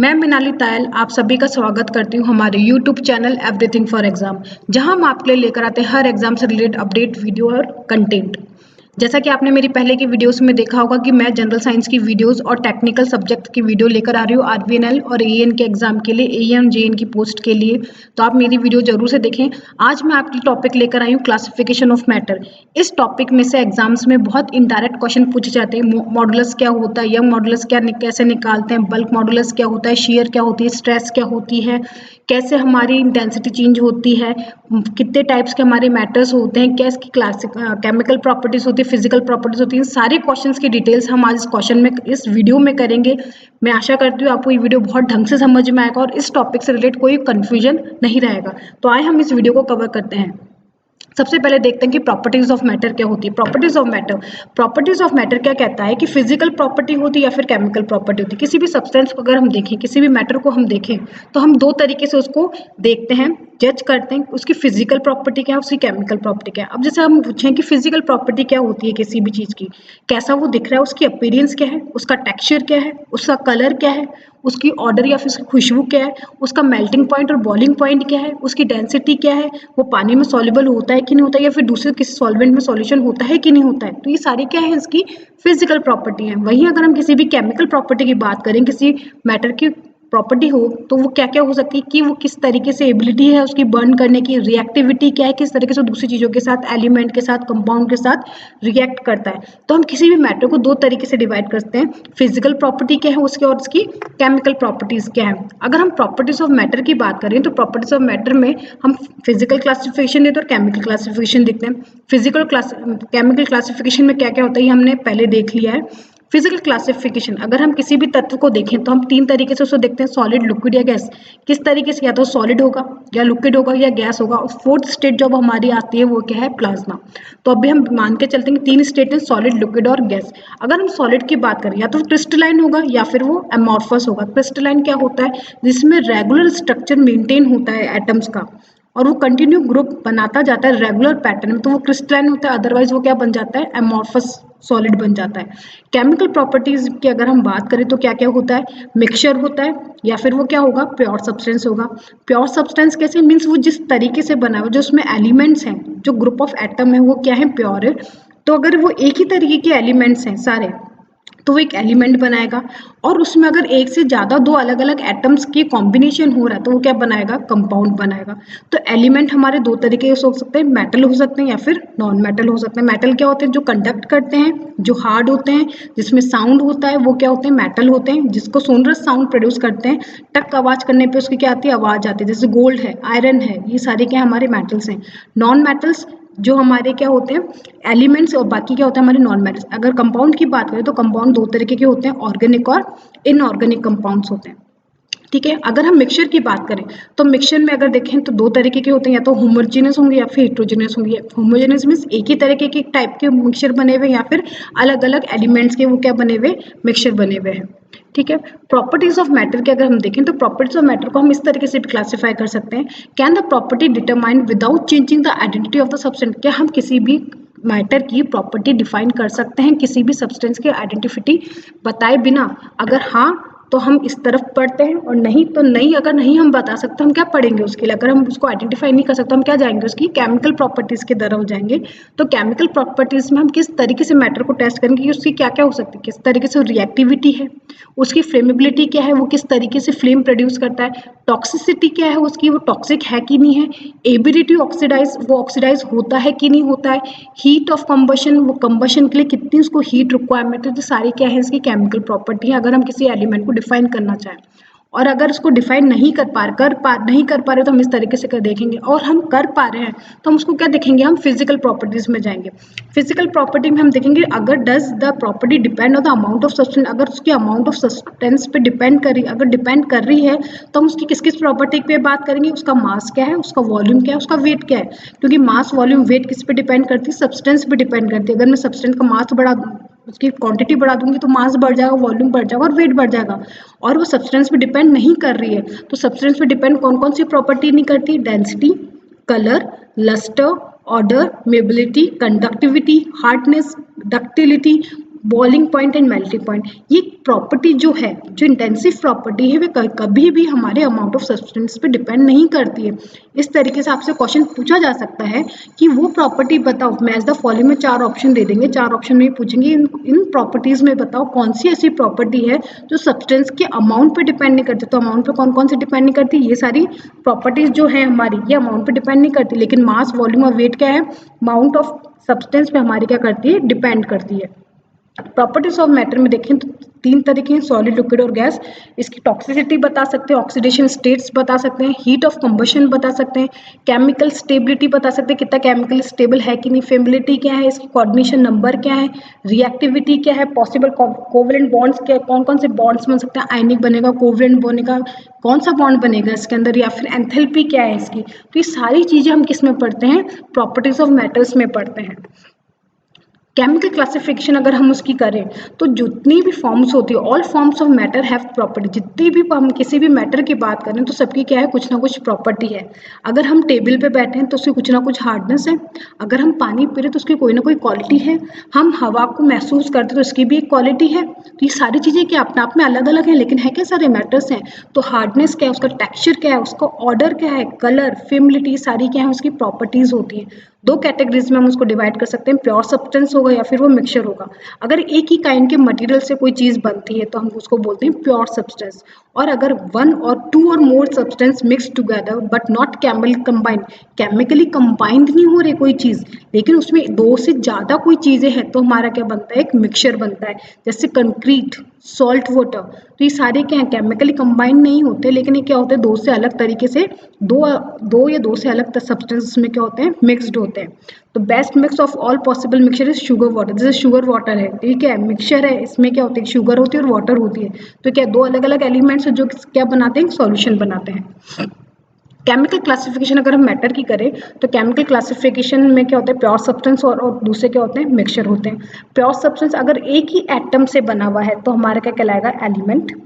मैं मिनाली तायल आप सभी का स्वागत करती हूँ हमारे YouTube channel everything for exam, जहां हम आपके लिए लेकर आते हैं हर एग्जाम से रिलेटेड अपडेट वीडियो और कंटेंट। जैसा कि आपने मेरी पहले की वीडियोस में देखा होगा कि मैं जनरल साइंस की वीडियोस और टेक्निकल सब्जेक्ट की वीडियो लेकर आ रही हूँ आरबीएनएल और एएन के एग्जाम के लिए, एएन जेएन की पोस्ट के लिए। तो आप मेरी वीडियो जरूर से देखें। आज मैं आपके टॉपिक लेकर आई हूँ क्लासिफिकेशन ऑफ मैटर। इस टॉपिक में से एग्जाम्स में बहुत इनडायरेक्ट क्वेश्चन पूछे जाते हैं। मॉडुलस क्या होता है, यंग मॉडुलस कैसे निकालते हैं, बल्क मॉडुलस क्या होता है, शेयर क्या होती है, स्ट्रेस क्या होती है, कैसे हमारी डेंसिटी चेंज होती है, कितने टाइप्स के हमारे मैटर्स होते हैं, क्या इसकी केमिकल प्रॉपर्टीज होती है, फिजिकल प्रॉपर्टीज होती हैं। सारे क्वेश्चंस की डिटेल्स हम आज इस वीडियो में करेंगे। मैं आशा करती हूँ आपको ये वीडियो बहुत ढंग से समझ में आएगा और इस टॉपिक से रिलेटेड कोई कंफ्यूजन नहीं रहेगा। तो आइए हम इस वीडियो को कवर करते हैं। सबसे पहले देखते हैं कि प्रॉपर्टीज ऑफ मैटर क्या होती है। प्रॉपर्टीज ऑफ मैटर क्या कहता है कि फिजिकल प्रॉपर्टी होती है या फिर केमिकल प्रॉपर्टी होती है। किसी भी सब्सटेंस को अगर हम देखें, किसी भी मैटर को हम देखें, तो हम दो तरीके से उसको देखते हैं, जज करते हैं। उसकी फिजिकल प्रॉपर्टी क्या है, उसकी केमिकल प्रॉपर्टी क्या है। अब जैसे हम पूछें कि फिजिकल प्रॉपर्टी क्या होती है किसी भी चीज की, कैसा वो दिख रहा है, उसकी अपीयरेंस क्या है, उसका टेक्सचर क्या है, उसका कलर क्या है, उसकी ऑर्डर या फिर उसकी खुशबू क्या है, उसका मेल्टिंग पॉइंट और बॉइलिंग पॉइंट क्या है, उसकी डेंसिटी क्या है, वो पानी में सॉल्युबल होता है कि नहीं होता है, या फिर दूसरे किसी सॉल्वेंट में सॉल्यूशन होता है कि नहीं होता है। तो ये सारी क्या है, इसकी फिजिकल प्रॉपर्टी है। वहीं अगर हम किसी भी केमिकल प्रॉपर्टी की बात करें, किसी मैटर की प्रॉपर्टी हो, तो वो क्या क्या हो सकती है कि वो किस तरीके से एबिलिटी है उसकी बर्न करने की, रिएक्टिविटी क्या है, किस तरीके से दूसरी चीजों के साथ, एलिमेंट के साथ, कंपाउंड के साथ रिएक्ट करता है। तो हम किसी भी मैटर को दो तरीके से डिवाइड करते हैं, फिजिकल प्रॉपर्टी क्या है उसकी और उसकी केमिकल प्रॉपर्टीज क्या है। अगर हम प्रॉपर्टीज ऑफ मैटर की बात करें तो प्रॉपर्टीज ऑफ मैटर में हम फिजिकल क्लासिफिकेशन देते हैं और केमिकल क्लासिफिकेशन देखते हैं। केमिकल क्लासिफिकेशन में क्या क्या होता है ये हमने पहले देख लिया है। फिजिकल क्लासिफिकेशन, अगर हम किसी भी तत्व को देखें तो हम तीन तरीके से उसको देखते हैं, सॉलिड, लिक्विड या गैस। किस तरीके से, या तो सॉलिड होगा या लिक्विड होगा या गैस होगा। और फोर्थ स्टेट जब हमारी आती है वो क्या है, प्लाज्मा। तो अभी हम मान के चलते हैं कि तीन स्टेट है, सॉलिड, लिक्विड और गैस। अगर हम सॉलिड की बात करें, या तो क्रिस्टलाइन होगा या फिर वो एमॉर्फस होगा। क्रिस्टलाइन क्या होता है, जिसमें रेगुलर स्ट्रक्चर मेंटेन होता है एटम्स का और वो कंटिन्यू ग्रुप बनाता जाता है रेगुलर पैटर्न में, तो वो क्रिस्टलाइन होता है। अदरवाइज वो क्या बन जाता है, एमॉर्फस सॉलिड बन जाता है। केमिकल प्रॉपर्टीज की अगर हम बात करें तो क्या क्या होता है, मिक्सचर होता है या फिर वो क्या होगा, प्योर सब्सटेंस होगा। प्योर सब्सटेंस कैसे, मीन्स वो जिस तरीके से बना हुआ, जो उसमें एलिमेंट्स हैं, जो ग्रुप ऑफ एटम है वो क्या है, प्योर है। तो अगर वो एक ही तरीके के एलिमेंट्स हैं सारे, तो वो एक एलिमेंट बनाएगा। और उसमें अगर एक से ज्यादा दो अलग अलग एटम्स की कॉम्बिनेशन हो रहा है तो वो क्या बनाएगा, कंपाउंड बनाएगा। तो एलिमेंट हमारे दो तरीके से हो सकते हैं, मेटल हो सकते हैं या फिर नॉन मेटल हो सकते हैं। मेटल क्या होते हैं, जो कंडक्ट करते हैं, जो हार्ड होते हैं, जिसमें साउंड होता है, वो क्या होते हैं, मेटल होते हैं, जिसको सोनरस साउंड प्रोड्यूस करते हैं। टक आवाज करने पे उसकी क्या आती है, आवाज आती है। जैसे गोल्ड है, आयरन है, ये सारे क्या हमारे मेटल्स हैं। नॉन मेटल्स जो हमारे क्या होते हैं, एलिमेंट्स, और बाकी क्या होता है हमारे नॉन मेटल्स। अगर कंपाउंड की बात करें तो कंपाउंड दो तरीके के होते हैं, ऑर्गेनिक और इनऑर्गेनिक कंपाउंड्स होते हैं। ठीक है। अगर हम मिक्सचर की बात करें तो मिक्सचर में अगर देखें तो दो तरीके के होते हैं, या तो होमोजेनियस होंगे या फिर हेट्रोजेनियस होंगे। होमोजेनियस मीन्स एक ही तरीके के टाइप के मिक्सचर बने हुए, या फिर अलग अलग एलिमेंट्स के वो क्या बने हुए, मिक्सचर बने हुए हैं। ठीक है। प्रॉपर्टीज ऑफ मैटर के अगर हम देखें तो प्रॉपर्टीज ऑफ मैटर को हम इस तरीके से भी क्लासीफाई कर सकते हैं, can the property determine without changing the identity of the substance. क्या हम किसी भी मैटर की प्रॉपर्टी डिफाइन कर सकते हैं किसी भी सब्सटेंस की आइडेंटिटी बताए बिना? अगर हाँ तो हम इस तरफ पढ़ते हैं, और नहीं तो नहीं। अगर नहीं हम बता सकते हम क्या पढ़ेंगे उसके लिए, अगर हम उसको आइडेंटिफाई नहीं कर सकते हम क्या जाएंगे, उसकी केमिकल प्रॉपर्टीज की तरफ जाएंगे। तो केमिकल प्रॉपर्टीज में हम किस तरीके से मैटर को टेस्ट करेंगे कि उसकी क्या क्या हो सकती है, किस तरीके से रिएक्टिविटी है, उसकी फ्लेमेबिलिटी क्या है, वो किस तरीके से फ्लेम प्रोड्यूस करता है, टॉक्सिसिटी क्या है उसकी, वो टॉक्सिक है कि नहीं है, एबिलिटी ऑक्सीडाइज, वो ऑक्सीडाइज होता है कि नहीं होता है, हीट ऑफ कंबशन, वो कंबशन के लिए कितनी उसको हीट रिक्वायरमेंट है। तो सारी क्या है, इसकी केमिकल प्रॉपर्टी है अगर हम किसी एलिमेंट को डिफाइन करना चाहें। और अगर उसको डिफाइन नहीं कर पा रहे तो हम इस तरीके से कर देखेंगे। और हम कर पा रहे हैं तो हम उसको क्या देखेंगे, हम फिजिकल प्रॉपर्टीज में जाएंगे। फिजिकल प्रॉपर्टी में हम देखेंगे अगर does the property depend on the amount of substance, अगर उसकी अमाउंट ऑफ सब्सटेंस पे डिपेंड कर रही, अगर डिपेंड कर रही है तो हम उसकी किस किस प्रॉपर्टी पे बात करेंगे, उसका मास क्या है, उसका वॉल्यूम क्या है, उसका वेट क्या है। क्योंकि मास, वॉल्यूम, वेट किस पे डिपेंड करती है, सब्सटेंस पे डिपेंड करती है। अगर मैं सब्सटेंस का मास बढ़ा, उसकी क्वांटिटी बढ़ा दूंगी तो मास बढ़ जाएगा, वॉल्यूम बढ़ जाएगा और वेट बढ़ जाएगा। और वो सब्सटेंस पे डिपेंड नहीं कर रही है। तो सब्सटेंस पे डिपेंड कौन कौन सी प्रॉपर्टी नहीं करती, density, colour, lustre, order, mobility, conductivity, hardness, ductility, boiling point and melting point, ये प्रॉपर्टी जो है, जो इंटेंसिव प्रॉपर्टी है, वे कभी भी हमारे अमाउंट ऑफ सब्सटेंस पे डिपेंड नहीं करती है। इस तरीके से आपसे क्वेश्चन पूछा जा सकता है कि वो प्रॉपर्टी बताओ, मैच द फॉलोइंग में 4 ऑप्शन दे देंगे, 4 ऑप्शन में पूछेंगे इन प्रॉपर्टीज में बताओ कौन सी ऐसी प्रॉपर्टी है जो सब्सटेंस के अमाउंट पे डिपेंड नहीं करती। तो अमाउंट पे कौन कौन सी डिपेंड नहीं करती, ये सारी प्रॉपर्टीज जो है हमारी, ये अमाउंट पे डिपेंड नहीं करती, लेकिन मास, वॉल्यूम और वेट क्या है, अमाउंट ऑफ सब्सटेंस पे हमारी क्या करती है, डिपेंड करती है। प्रॉपर्टीज ऑफ मैटर में देखें तो 3 तरीके हैं, सॉलिड, लिक्विड और गैस। इसकी टॉक्सिसिटी बता सकते हैं, ऑक्सीडेशन स्टेट्स बता सकते हैं, हीट ऑफ कंबशन बता सकते हैं, केमिकल स्टेबिलिटी बता सकते हैं, कितना केमिकल स्टेबल है कि नहीं, फेमिलिटी क्या है, इसकी कोऑर्डिनेशन नंबर क्या है, रिएक्टिविटी क्या है, पॉसिबल कोवलेंट बॉन्ड्स क्या, कौन कौन से बॉन्ड्स बन सकते हैं, आयनिक बनेगा, कोवलेंट बनेगा, कौन सा बॉन्ड बनेगा इसके अंदर, या फिर एंथैल्पी क्या है इसकी। तो ये सारी चीजें हम किस में पढ़ते हैं, प्रॉपर्टीज ऑफ मैटर्स में पढ़ते हैं। केमिकल क्लासिफिकेशन अगर हम उसकी करें तो जितनी भी फॉर्म्स होती है, all forms of matter have property, जितनी भी हम किसी भी मैटर की बात करें तो सबकी क्या है, कुछ ना कुछ प्रॉपर्टी है। अगर हम टेबल पे बैठे हैं तो उसकी कुछ ना कुछ हार्डनेस है, अगर हम पानी पी रहे तो उसकी कोई ना कोई क्वालिटी है, हम हवा को महसूस करते तो उसकी भी एक क्वालिटी है। तो ये सारी चीज़ें क्या अपने आप में अलग अलग हैं, लेकिन है क्या सारे मैटर्स हैं। तो हार्डनेस क्या है, उसका टेक्सचर क्या है, उसका ऑर्डर क्या है, कलर, फिमिलिटी, सारी क्या है उसकी प्रॉपर्टीज होती हैं। 2 कैटेगरीज में हम उसको डिवाइड कर सकते हैं, प्योर सब्सटेंस होगा या फिर वो मिक्सचर होगा। अगर एक ही काइंड के मटेरियल से कोई चीज़ बनती है तो हम उसको बोलते हैं प्योर सब्सटेंस। और अगर 1 और 2 और more substance mix together but not chemically combined नहीं हो रही कोई चीज़, लेकिन उसमें 2 से ज़्यादा कोई चीज़ें हैं, तो हमारा क्या बनता है, एक मिक्सचर बनता है। जैसे कंक्रीट, सॉल्ट वाटर, तो ये सारे क्या हैं, केमिकली कंबाइंड नहीं होते, लेकिन ये क्या होते हैं, 2 से अलग तरीके से, दो या 2 से अलग सब्सटेंस में क्या होते हैं, मिक्सड होते हैं। तो best mix of all possible mixture is sugar water. जैसे शुगर वाटर है, ठीक है, मिक्सचर है, इसमें क्या होती है, शुगर होती है और वाटर होती है। तो क्या 2 अलग अलग एलिमेंट्स जो क्या बनाते हैं, सॉल्यूशन बनाते हैं। केमिकल क्लासिफिकेशन अगर हम मैटर की करें तो केमिकल क्लासिफिकेशन में क्या होता है, प्योर सब्सटेंस और दूसरे क्या होते हैं, मिक्सचर होते हैं। प्योर सब्सटेंस अगर एक ही एटम से बना हुआ है तो हमारा क्या कहलाएगा, एलिमेंट।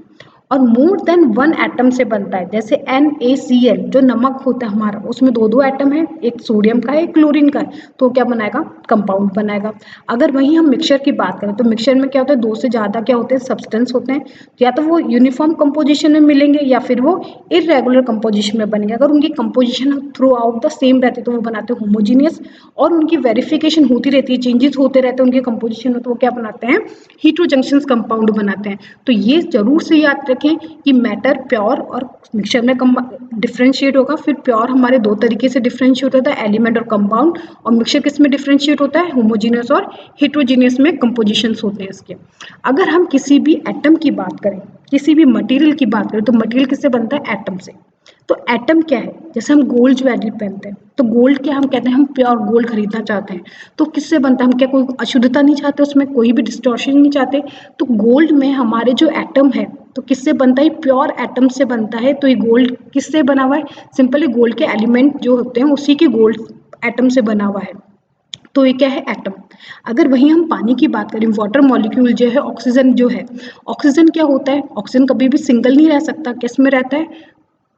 और मोर देन 1 एटम से बनता है, जैसे NaCl जो नमक होता है हमारा, उसमें 2 एटम है, एक सोडियम का है, एक क्लोरीन का है, तो क्या बनाएगा, कंपाउंड बनाएगा। अगर वहीं हम मिक्सचर की बात करें तो मिक्सचर में क्या होता है, 2 से ज़्यादा क्या होते हैं, सब्सटेंस होते हैं, या तो वो यूनिफॉर्म कंपोजिशन में मिलेंगे या फिर वो इरेगुलर कंपोजिशन में बनेंगे। अगर उनकी composition through out the same रहती है तो वो बनाते हैं होमोजीनियस, और उनकी वेरिफिकेशन होती रहती है, चेंजेस होते रहते हैं उनके कंपोजिशन में, तो वो क्या बनाते हैं, हीटेरोजंक्शन कंपाउंड बनाते हैं। तो ये जरूर से याद रखें कि मैटर प्योर और मिक्सचर में डिफ्रेंशिएट होगा। फिर प्योर हमारे 2 तरीके से डिफ्रेंशिएट होता है, एलिमेंट और कंपाउंड, और मिक्सचर किस में डिफ्रेंशिएट होता है, होमोजीनियस और हेटेरोजीनियस में कंपोजिशंस होते हैं इसके। अगर हम किसी भी एटम की बात करें, किसी भी मटेरियल की बात करें, तो मटेरियल किससे बनता है, एटम से। तो एटम क्या है, जैसे हम गोल्ड ज्वेलरी पहनते हैं तो गोल्ड क्या, हम कहते हैं हम प्योर गोल्ड खरीदना चाहते हैं, तो किससे बनता है, हम क्या कोई अशुद्धता नहीं चाहते, उसमें कोई भी डिस्टॉर्शन नहीं चाहते, तो गोल्ड में हमारे जो एटम है तो किससे बनता है, प्योर एटम से बनता है। तो ये गोल्ड किससे बना हुआ है, सिंपली गोल्ड के एलिमेंट जो होते हैं उसी के गोल्ड एटम से बना हुआ है। तो ये क्या है, एटम। अगर वहीं हम पानी की बात करें, वाटर मॉलिक्यूल जो है, ऑक्सीजन जो है, ऑक्सीजन क्या होता है, ऑक्सीजन कभी भी सिंगल नहीं रह सकता, किस में रहता है,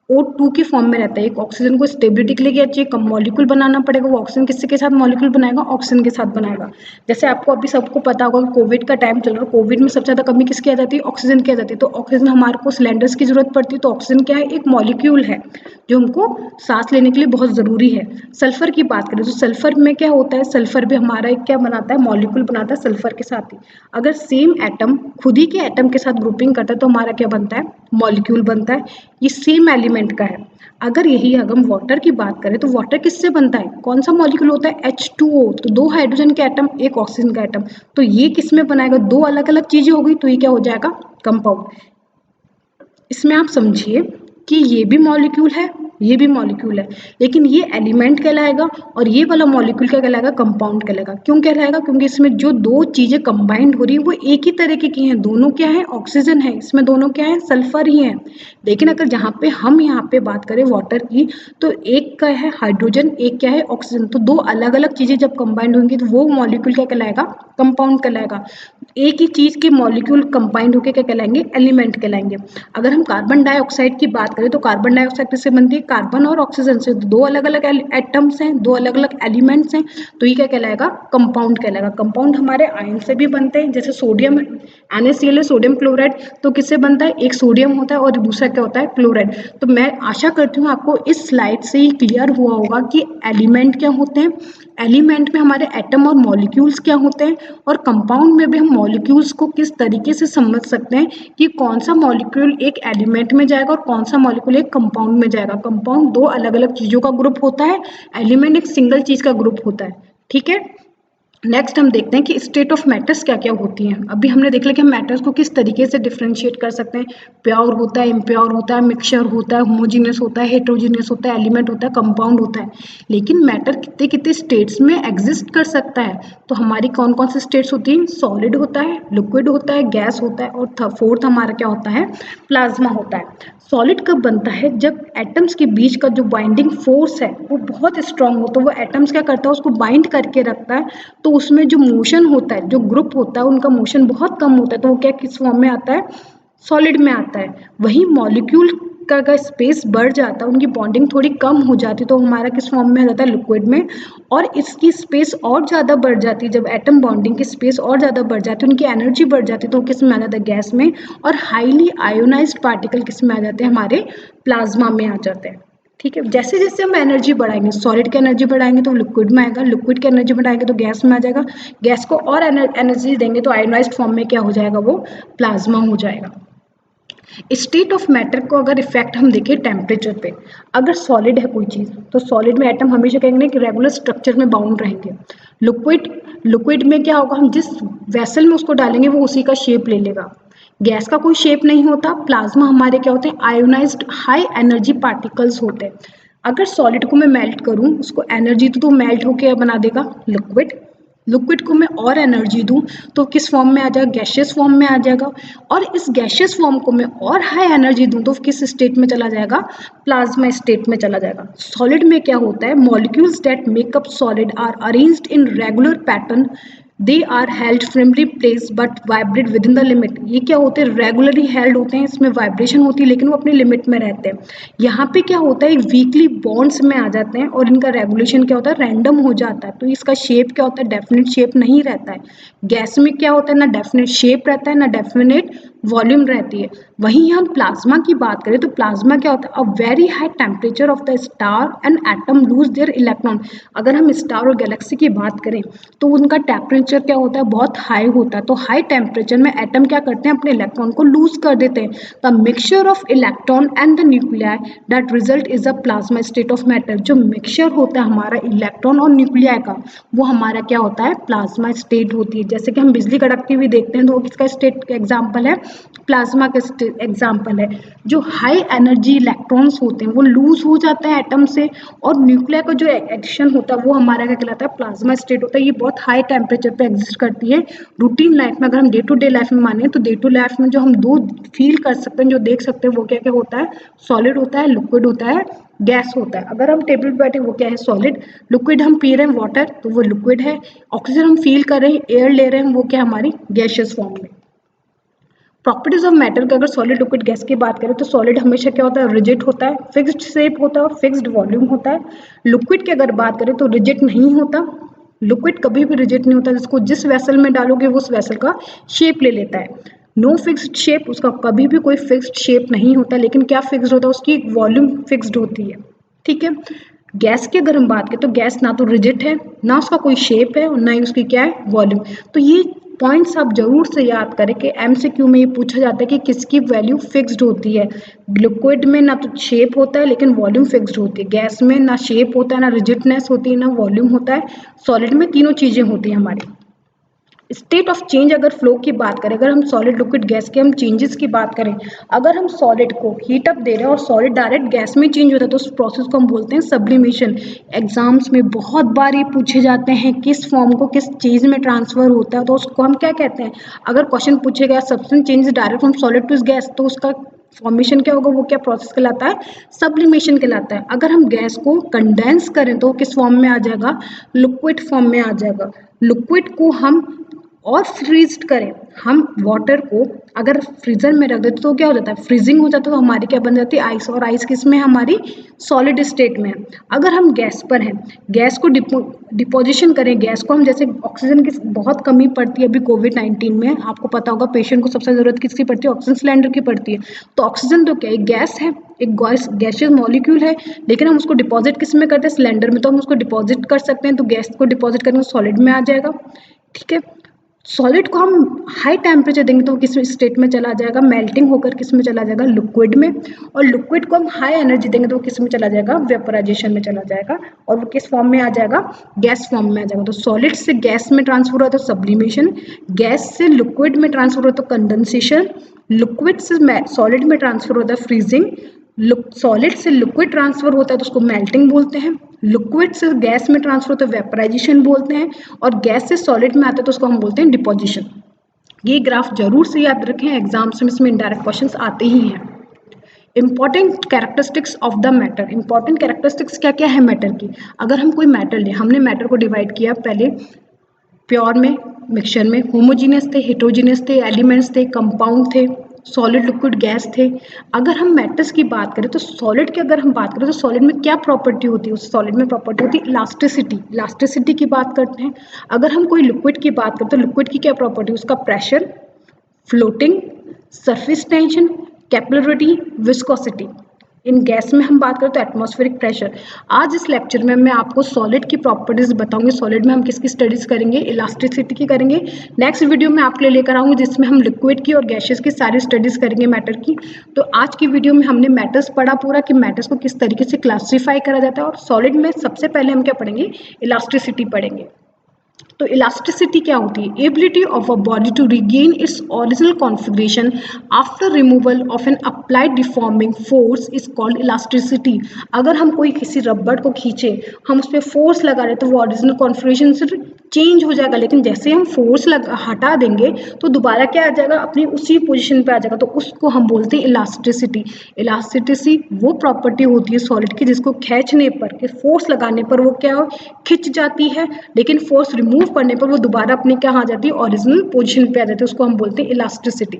O2 के फॉर्म में रहता है। एक ऑक्सीजन को स्टेबिलिटी के लिए क्या चाहिए, कम मॉलिक्यूल बनाना पड़ेगा, वो ऑक्सीजन किसके के साथ मॉलिक्यूल बनाएगा, ऑक्सीजन के साथ बनाएगा। जैसे आपको अभी सबको पता होगा कि कोविड का टाइम चल रहा है, कोविड में सबसे ज़्यादा कमी किसकी आ जाती है, ऑक्सीजन की आ जाती है। तो ऑक्सीजन हमारे को सिलेंडर्स की जरूरत पड़ती है, तो ऑक्सीजन क्या है, एक मॉलिक्यूल है जो हमको सांस लेने के लिए बहुत ज़रूरी है। सल्फर की बात करें तो सल्फर में क्या होता है, सल्फर भी हमारा एक क्या बनाता है, मॉलिक्यूल बनाता है सल्फर के साथ ही। अगर सेम एटम खुद ही के एटम के साथ ग्रुपिंग करता है तो हमारा क्या बनता है, मॉलिक्यूल बनता है, ये सेम एलिमेंट का है। अगर यही हम वाटर की बात करें तो वाटर किससे बनता है, कौन सा मॉलिक्यूल होता है, H2O, तो 2 हाइड्रोजन के एटम, एक ऑक्सीजन का एटम, तो ये किसमें बनाएगा, 2 अलग अलग चीजें हो गई, तो ये क्या हो जाएगा, कंपाउंड। इसमें आप समझिए कि ये भी मॉलिक्यूल है, ये भी मॉलिक्यूल है, लेकिन ये एलिमेंट कहलाएगा और ये वाला मॉलिक्यूल क्या कहलाएगा, कंपाउंड कहलाएगा। क्यों कहलाएगा, क्योंकि इसमें जो 2 चीजें कंबाइंड हो रही है वो एक ही तरीके की हैं, दोनों क्या है, ऑक्सीजन है, इसमें दोनों क्या है, सल्फर ही है। लेकिन अगर जहाँ पे हम यहाँ पे बात करें वाटर की, तो एक का है हाइड्रोजन, एक क्या है, ऑक्सीजन, तो 2 अलग अलग चीजें जब कंबाइंड होंगी तो वो मॉलिक्यूल क्या कहलाएगा, कंपाउंड कहलाएगा। एक ही चीज के मॉलिक्यूल कंबाइंड होकर क्या कहलाएंगे, एलिमेंट कहलाएंगे। अगर हम कार्बन डाइऑक्साइड की बात करें तो कार्बन डाइऑक्साइड किससे बनती है, कार्बन और ऑक्सीजन से, दो अलग अलग एटम्स हैं, दो अलग अलग एलिमेंट्स हैं, तो ये क्या कहलाएगा, कंपाउंड कहलाएगा। कंपाउंड हमारे आयन से भी बनते हैं, जैसे सोडियम NaCl है, सोडियम क्लोराइड, तो किससे बनता है, एक सोडियम होता है और दूसरा क्या होता है, क्लोराइड। तो मैं आशा करती हूँ आपको इस स्लाइड से ही क्लियर हुआ होगा कि एलिमेंट क्या होते हैं, एलिमेंट में हमारे एटम और मॉलिक्यूल्स क्या होते हैं, और कंपाउंड में भी हम मॉलिक्यूल्स को किस तरीके से समझ सकते हैं कि कौन सा मॉलिक्यूल एक एलिमेंट में जाएगा और कौन सा मॉलिक्यूल एक कंपाउंड में जाएगा। कंपाउंड दो अलग अलग चीजों का ग्रुप होता है, एलिमेंट एक सिंगल चीज का ग्रुप होता है। ठीक है, नेक्स्ट हम देखते हैं कि स्टेट ऑफ मैटर्स क्या क्या होती हैं। अभी हमने देख लिया कि हम मैटर्स को किस तरीके से डिफरेंशिएट कर सकते हैं, प्योर होता है, इम्प्योर होता है, मिक्सचर होता है, होमोजीनियस होता है, हेट्रोजीनियस होता है, एलिमेंट होता है, कंपाउंड होता है। लेकिन मैटर कितने कितने स्टेट्स में एग्जिस्ट कर सकता है, तो हमारी कौन कौन सी स्टेट्स होती हैं, सॉलिड होता है, लिक्विड होता है, गैस होता है, और फोर्थ हमारा क्या होता है, प्लाज्मा होता है। सॉलिड कब बनता है, जब एटम्स के बीच का जो बाइंडिंग फोर्स है वो बहुत स्ट्रांग हो, तो वो एटम्स क्या करता है, उसको बाइंड करके रखता है, तो उसमें जो मोशन होता है, जो ग्रुप होता है, उनका मोशन बहुत कम होता है, तो वो क्या किस फॉर्म में आता है, सॉलिड में आता है। वही मॉलिक्यूल का स्पेस बढ़ जाता है, उनकी बॉन्डिंग थोड़ी कम हो जाती है, तो हमारा किस फॉर्म में आ जाता है, लिक्विड में। और इसकी स्पेस और ज़्यादा बढ़ जाती है, जब एटम बॉन्डिंग की स्पेस और ज़्यादा बढ़ जाती है, उनकी एनर्जी बढ़ जाती है, तो किस में आ जाता है, गैस में। और हाईली आयोनाइज्ड पार्टिकल किस में आ जाते हैं, हमारे प्लाज्मा में आ जाते हैं। ठीक है, जैसे जैसे हम एनर्जी बढ़ाएंगे, सॉलिड की एनर्जी बढ़ाएंगे तो लिक्विड में आएगा, लिक्विड की एनर्जी बढ़ाएंगे तो गैस में आ जाएगा, गैस को और एनर्जी देंगे तो आयोनाइज्ड फॉर्म में क्या हो जाएगा, वो प्लाज्मा हो जाएगा। स्टेट ऑफ मैटर को अगर इफेक्ट हम देखें टेम्परेचर पे, अगर सॉलिड है कोई चीज़ तो सॉलिड में एटम हमेशा कहेंगे कि रेगुलर स्ट्रक्चर में बाउंड रहेंगे। लिक्विड में क्या होगा, हम जिस वेसल में उसको डालेंगे वो उसी का शेप ले लेगा। गैस का कोई शेप नहीं होता। प्लाज्मा हमारे क्या होते हैं, आयोनाइज्ड हाई एनर्जी पार्टिकल्स होते हैं। अगर सॉलिड को मैं मेल्ट करूं, उसको एनर्जी तो मेल्ट होकर बना देगा लिक्विड। लिक्विड को मैं और एनर्जी दूं तो किस फॉर्म में आ जाएगा, गैशियस फॉर्म में आ जाएगा। और इस गैशियस फॉर्म को मैं और हाई एनर्जी दूं तो किस स्टेट में चला जाएगा, प्लाज्मा स्टेट में चला जाएगा। सॉलिड में क्या होता है, molecules that make up solid are arranged in regular pattern, they are held firmly placed but vibrate within the limit. ये क्या होते हैं, रेगुलरली हेल्ड होते हैं, इसमें वाइब्रेशन होती है लेकिन वो अपनी लिमिट में रहते हैं। यहाँ पे क्या होता है, वीकली बॉन्ड्स में आ जाते हैं और इनका रेगुलेशन क्या होता है, रैंडम हो जाता है, तो इसका शेप क्या होता है, डेफिनेट शेप नहीं रहता है। गैस में क्या होता है, ना डेफिनेट शेप रहता है ना डेफिनेट वॉल्यूम रहती है। वहीं हम प्लाज्मा की बात करें तो प्लाज्मा क्या होता है, a very high temperature of the star and atom lose their electron. अगर हम स्टार और गैलेक्सी की बात करें तो उनका टेम्परेचर क्या होता है, बहुत हाई होता है, तो हाई टेम्परेचर में एटम क्या करते हैं, अपने इलेक्ट्रॉन को लूज कर देते हैं। The mixture of electron and the nuclei that result is a plasma state of matter. जो मिक्सचर होता है हमारा इलेक्ट्रॉन और न्यूक्लियाई का, वो हमारा क्या होता है, प्लाज्मा स्टेट होती है। जैसे कि हम बिजली कड़कती हुई देखते हैं तो वो किसका स्टेट का एग्जाम्पल है, प्लाज्मा का एग्जाम्पल है। जो हाई एनर्जी इलेक्ट्रॉन्स होते हैं वो लूज हो जाते हैं एटम से, और न्यूक्लियर का जो एडिशन होता है वो हमारा क्या कहलाता है, प्लाज्मा स्टेट होता है। ये बहुत हाई टेम्परेचर पे एग्जिस्ट करती है। रूटीन लाइफ में अगर हम डे टू डे लाइफ में माने तो डे टू लाइफ में जो हम दो फील कर सकते हैं, जो देख सकते हैं, वो क्या क्या होता है, सॉलिड होता है, लिक्विड होता है, गैस होता है। अगर हम टेबल पे बैठे वो क्या है, सॉलिड। लिक्विड हम पी रहे हैं वाटर तो वो लिक्विड है। ऑक्सीजन हम फील कर रहे हैं, एयर ले रहे हैं, वो क्या हमारी गैशियस फॉर्म में। प्रॉपर्टीज ऑफ मैटर की अगर सॉलिड लिक्विड गैस की बात करें तो सॉलिड हमेशा क्या होता है, रिजिड होता है, फिक्स्ड शेप होता है और फिक्स्ड वॉल्यूम होता है। लिक्विड की अगर बात करें तो रिजिड नहीं होता, लिक्विड कभी भी रिजिड नहीं होता, जिसको जिस वेसल में डालोगे वो उस वेसल का शेप ले लेता है। नो फिक्स्ड शेप, उसका कभी भी कोई फिक्स्ड शेप नहीं होता, लेकिन क्या फिक्स्ड होता है, उसकी वॉल्यूम फिक्स्ड होती है। ठीक है, गैस की अगर हम बात करें तो गैस ना तो रिजिड है, ना उसका कोई शेप है, और ना ही उसकी क्या है, वॉल्यूम। तो ये पॉइंट्स आप जरूर से याद करें कि एमसीक्यू में ये पूछा जाता है कि किसकी वैल्यू फिक्स्ड होती है। लिक्विड में ना तो शेप होता है लेकिन वॉल्यूम फिक्स्ड होती है, गैस में ना शेप होता है, ना रिजिडनेस होती है, ना वॉल्यूम होता है, सॉलिड में तीनों चीजें होती हैं हमारी। स्टेट ऑफ चेंज अगर फ्लो की बात करें, अगर हम सॉलिड लिक्विड गैस के हम चेंजेस की बात करें, अगर हम सॉलिड को हीट अप दे रहे हैं और सॉलिड डायरेक्ट गैस में चेंज होता है तो उस प्रोसेस को हम बोलते हैं सब्लिमेशन। एग्जाम्स में बहुत बार ये पूछे जाते हैं किस फॉर्म को किस चीज में ट्रांसफर होता है, तो उसको हम क्या कहते हैं। अगर क्वेश्चन पूछेगा substance changes direct from solid to gas, तो उसका फॉर्मेशन क्या होगा, वो क्या प्रोसेस कहलाता है, सब्लिमेशन कहलाता है। अगर हम गैस को कंडेंस करें तो किस फॉर्म में आ जाएगा, लिक्विड फॉर्म में आ जाएगा। लिक्विड को हम और फ्रीज करें, हम वाटर को अगर फ्रीजर में रख देते तो क्या हो जाता है, फ्रीजिंग हो जाता है, तो हमारी क्या बन जाती है, आइस। और आइस किस में, हमारी सॉलिड स्टेट में है। अगर हम गैस पर हैं, गैस को डिपोजिशन करें, गैस को हम, जैसे ऑक्सीजन की बहुत कमी पड़ती है अभी कोविड-19 में, आपको पता होगा पेशेंट को सबसे ज़रूरत किसकी पड़ती है, ऑक्सीजन सिलेंडर की पड़ती है। तो ऑक्सीजन तो क्या है, गैस है, एक गैसियस मॉलिक्यूल है, लेकिन हम उसको डिपॉजिट किस में करते हैं, सिलेंडर में। तो हम उसको डिपॉजिट कर सकते हैं, तो गैस को डिपॉजिट करेंगे सॉलिड में आ जाएगा। ठीक है, सॉलिड को हम हाई टेम्परेचर देंगे तो किस स्टेट में चला जाएगा, मेल्टिंग होकर किस में चला जाएगा, लिक्विड में। और लिक्विड को हम हाई एनर्जी देंगे तो किस में चला जाएगा, वेपोराइजेशन में चला जाएगा, और वो किस फॉर्म में आ जाएगा, गैस फॉर्म में आ जाएगा। तो सॉलिड से गैस में ट्रांसफर होता है तो सब्लिमेशन, गैस से लिक्विड में ट्रांसफर होता है तो कंडेंसेशन, लिक्विड से सॉलिड में ट्रांसफर होता है फ्रीजिंग, सॉलिड से लिक्विड ट्रांसफर होता है तो उसको मेल्टिंग बोलते हैं, लिक्विड से गैस में ट्रांसफर होता है वेपोराइजेशन बोलते हैं, और गैस से सॉलिड में आता है तो उसको हम बोलते हैं डिपोजिशन। ये ग्राफ जरूर से याद रखें, एग्जाम्स में इसमें इनडायरेक्ट क्वेश्चंस आते ही हैं। Important characteristics of the matter, important characteristics क्या क्या है मैटर की। अगर हम कोई मैटर लें, हमने मैटर को डिवाइड किया पहले प्योर में, मिक्सचर में, होमोजीनियस थे, हेट्रोजीनियस थे, एलिमेंट्स थे, कंपाउंड थे, सॉलिड, लिक्विड, गैस थे। अगर हम मैटर्स की बात करें तो सॉलिड की अगर हम बात करें तो सॉलिड में क्या प्रॉपर्टी होती है, उस सॉलिड में प्रॉपर्टी होती है इलास्टिसिटी, इलास्टिसिटी की बात करते हैं। अगर हम कोई लिक्विड की बात करें तो लिक्विड की क्या प्रॉपर्टी, उसका pressure, floating, surface tension, capillarity, viscosity. इन गैस में हम बात करें तो एटमॉस्फेरिक प्रेशर। आज इस लेक्चर में मैं आपको सॉलिड की प्रॉपर्टीज बताऊंगी। सॉलिड में हम किसकी स्टडीज करेंगे, इलास्टिसिटी की करेंगे। नेक्स्ट वीडियो में आपके लिए लेकर आऊंगी जिसमें हम लिक्विड की और गैसेस की सारी स्टडीज करेंगे मैटर की। तो आज की वीडियो में हमने मैटर्स पढ़ा पूरा कि मैटर्स को किस तरीके से क्लासीफाई करा जाता है, और सॉलिड में सबसे पहले हम क्या पढ़ेंगे, इलास्टिसिटी पढ़ेंगे। तो इलास्टिसिटी क्या होती है, ability of a body to regain its original configuration after removal of an applied deforming force is called elasticity. अगर हम कोई किसी रबड़ को खींचे, हम उस पर फोर्स लगा रहे तो वो ओरिजिनल कॉन्फिगरेशन से चेंज हो जाएगा, लेकिन जैसे हम फोर्स हटा देंगे तो दोबारा क्या आ जाएगा, अपनी उसी पोजीशन पे आ जाएगा। तो उसको हम बोलते हैं इलास्टिसिटी। इलास्टिसिटी वो प्रॉपर्टी होती है सॉलिड की जिसको खींचने पर, फोर्स लगाने पर वो क्या खिंच जाती है, लेकिन फोर्स रिमूव करने पर वो दोबारा अपने क्या आ जाती है, ओरिजिनल पोजीशन पे आ जाती है। उसको हम बोलते हैं इलास्टिसिटी।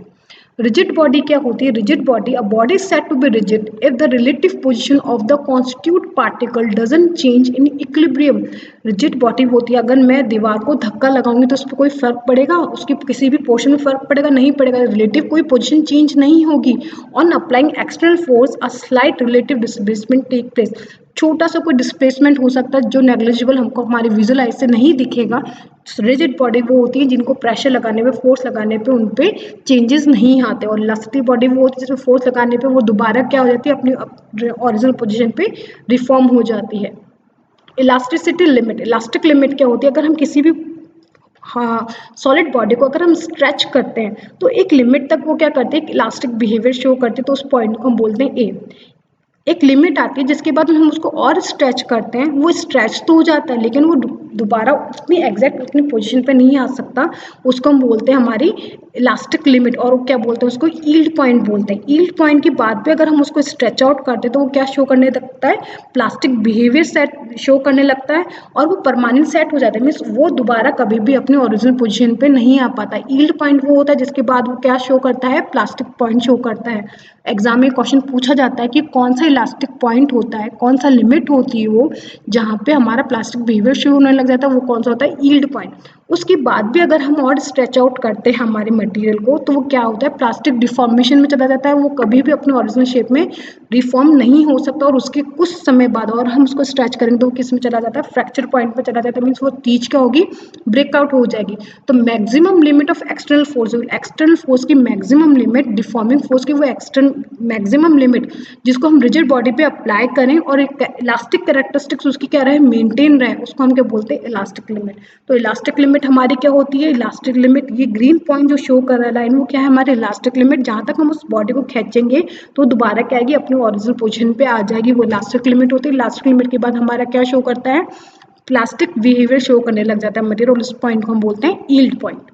रिजिड बॉडी क्या होती है, rigid body, a body is said to be rigid if the relative position of the constitute particle doesn't change in equilibrium. Rigid body होती है, अगर मैं दीवार को धक्का लगाऊंगी तो उस पर कोई फर्क पड़ेगा, उसकी किसी भी पोर्शन में फर्क पड़ेगा, नहीं पड़ेगा, रिलेटिव कोई पोजीशन चेंज नहीं होगी। On applying external force a slight relative displacement take place. छोटा सा कोई डिस्प्लेसमेंट हो सकता है जो नेग्लिजिबल हमको हमारी विजुअल आई से नहीं दिखेगा। रिजिड बॉडी वो होती है जिनको प्रेशर लगाने पे, फोर्स लगाने पे उन पे चेंजेस नहीं आते, और इलास्टिक बॉडी वो होती है जिसमें फोर्स लगाने पे वो दोबारा क्या हो जाती है, अपनी ओरिजिनल पोजीशन पे रिफॉर्म हो जाती है। इलास्टिसिटी लिमिट, इलास्टिक लिमिट क्या होती है, अगर हम किसी भी सॉलिड बॉडी को अगर हम स्ट्रेच करते हैं तो एक लिमिट तक वो क्या करते हैं, इलास्टिक बिहेवियर शो करते हैं, तो उस पॉइंट को हम बोलते हैं ए। एक लिमिट आती है जिसके बाद हम उसको और स्ट्रेच करते हैं, वो स्ट्रेच तो हो जाता है लेकिन वो दोबारा उतनी एग्जैक्ट अपनी पोजीशन पे नहीं आ सकता, उसको हम बोलते हैं हमारी इलास्टिक लिमिट। और क्या बोलते हैं उसको, यील्ड पॉइंट बोलते हैं। यील्ड पॉइंट के बाद भी अगर हम उसको स्ट्रेच आउट करते हैं तो वो क्या शो करने लगता है, प्लास्टिक बिहेवियर सेट शो करने लगता है, और वो परमानेंट सेट हो जाता है, मीन्स वो दोबारा कभी भी अपने ओरिजिनल पोजीशन पे नहीं आ पाता। यील्ड पॉइंट वो होता है जिसके बाद वो क्या शो करता है, प्लास्टिक पॉइंट शो करता है। एग्जाम में क्वेश्चन पूछा जाता है कि कौन सा इलास्टिक पॉइंट होता है, कौन सा लिमिट होती है वो जहाँ पे हमारा प्लास्टिक बिहेवियर शुरू होने लग जाता है, वो कौन सा होता है, यील्ड पॉइंट। उसके बाद भी अगर हम और स्ट्रेच आउट करते हैं हमारे मटेरियल को तो वो क्या होता है, प्लास्टिक डिफॉर्मेशन में चला जाता है, वो कभी भी अपने ओरिजिनल शेप में रिफॉर्म नहीं हो सकता, और उसके कुछ समय बाद और हम उसको स्ट्रेच करेंगे तो वो किस में चला जाता है, फ्रैक्चर पॉइंट पे चला जाता है, मीन्स वो तीज क्या होगी, ब्रेकआउट हो जाएगी। तो maximum limit of external force, external force की मैक्सिमम लिमिट, डिफॉर्मिंग फोर्स की वो एक्सटर्नल मैक्सिमम लिमिट जिसको हम रिजिड बॉडी पे अप्लाई करें और एक इलास्टिक कैरेक्टरिस्टिक्स उसकी क्या रहे, मेंटेन रहे, उसको हम क्या बोलते हैं, इलास्टिक लिमिट। तो इलास्टिक लिमिट हमारी क्या होती है, इलास्टिक लिमिट, ये ग्रीन पॉइंट जो शो कर रहा है लाइन, वो क्या है, हमारे इलास्टिक लिमिट। जहां तक हम उस बॉडी को खींचेंगे तो दोबारा क्या आएगी, अपनी ओरिजिनल पोजीशन पे आ जाएगी, वो इलास्टिक लिमिट होती है। इलास्टिक लिमिट के बाद हमारा क्या शो करता है, प्लास्टिक बिहेवियर शो करने लग जाता है मटेरियल, और इस पॉइंट को हम बोलते हैं यील्ड पॉइंट।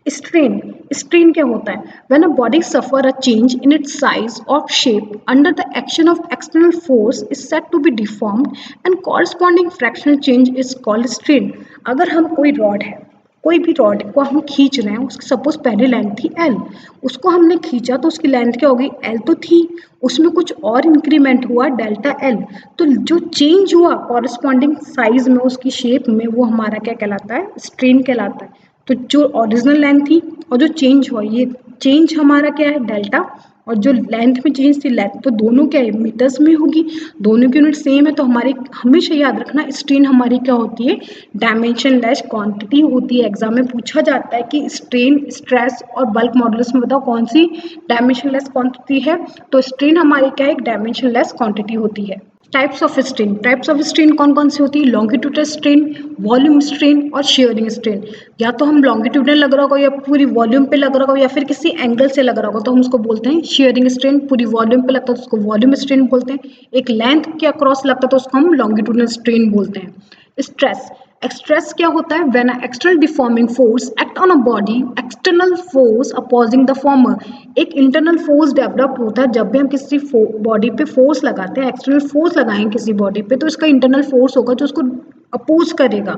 स्ट्रेन, स्ट्रेन क्या होता है, when a body suffer a change in its size और shape under the action of external force is said to be deformed and corresponding fractional change is called strain. अगर हम कोई rod है, कोई भी रॉड को हम खींच रहे हैं, उसकी सपोज पहले लेंथ थी L, उसको हमने खींचा तो उसकी लेंथ क्या हो गई, L तो थी, उसमें कुछ और इंक्रीमेंट हुआ डेल्टा L, तो जो चेंज हुआ कॉरस्पॉन्डिंग साइज में, उसकी शेप में, वो हमारा क्या कहलाता है, स्ट्रेन कहलाता है। तो जो ओरिजिनल लेंथ थी और जो चेंज हुआ, ये चेंज हमारा क्या है, डेल्टा, और जो लेंथ में चेंज थी, लेंथ तो दोनों क्या है, मीटर्स में होगी, दोनों की यूनिट सेम है, तो हमारी हमेशा याद रखना स्ट्रेन हमारी क्या होती है, डायमेंशनलेस क्वांटिटी होती है। एग्जाम में पूछा जाता है कि स्ट्रेन, स्ट्रेस और बल्क मॉडुलस में बताओ कौन सी डायमेंशनलेस क्वांटिटी है, तो स्ट्रेन हमारी क्या है, एक डायमेंशनलेस क्वांटिटी होती है। Types of strain, types of strain कौन कौन सी होती है, लॉन्गिट्यूडल स्ट्रेन, वॉल्यूम स्ट्रेन और शेयरिंग स्ट्रेन। या तो हम लॉन्गिट्यूडल लग रहा होगा या पूरी वॉल्यूम पे लग रहा होगा या फिर किसी एंगल से लग रहा होगा तो हम उसको बोलते हैं शेयरिंग स्ट्रेन। पूरी वॉल्यूम पे लगता है तो उसको वॉल्यूम स्ट्रेन बोलते हैं। एक लेंथ के अक्रॉस लगता है तो उसको हम लॉन्गिट्यूडल स्ट्रेन बोलते हैं। स्ट्रेस, स्ट्रेस क्या होता है, when external deforming force act on a body, external force opposing the former. एक इंटरनल फोर्स डेवलप होता है जब भी हम किसी बॉडी पे फोर्स लगाते हैं, एक्सटर्नल फोर्स लगाएंगे किसी बॉडी पे, तो इसका इंटरनल फोर्स होगा जो उसको अपोज करेगा।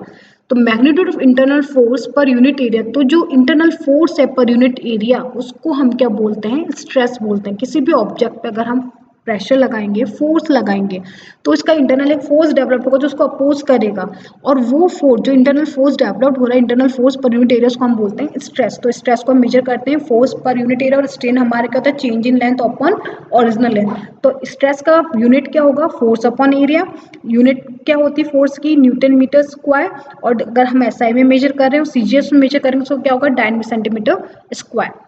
तो मैग्नीट्यूड ऑफ इंटरनल फोर्स पर यूनिट एरिया, तो जो इंटरनल फोर्स है पर यूनिट एरिया, उसको हम क्या बोलते हैं, स्ट्रेस बोलते हैं। किसी भी ऑब्जेक्ट पे अगर हम प्रेशर लगाएंगे, फोर्स लगाएंगे, तो इसका इंटरनल एक फोर्स डेवलप होगा जो उसको अपोज करेगा, और वो फोर्स, जो इंटरनल फोर्स डेवलप हो रहा है, इंटरनल फोर्स पर यूनिट एरिया, उसको हम बोलते हैं स्ट्रेस। तो स्ट्रेस को हम मेजर करते हैं फोर्स पर यूनिट एरिया, और स्ट्रेन हमारे क्या होता है, change in length upon original length. तो स्ट्रेस का यूनिट क्या होगा, फोर्स अपॉन एरिया, यूनिट क्या होती है फोर्स की, न्यूटन मीटर स्क्वायर, और अगर हम एसआई में मेजर कर रहे हैं, सीजीएस में मेजर करेंगे तो क्या होगा, डायन सेंटीमीटर स्क्वायर।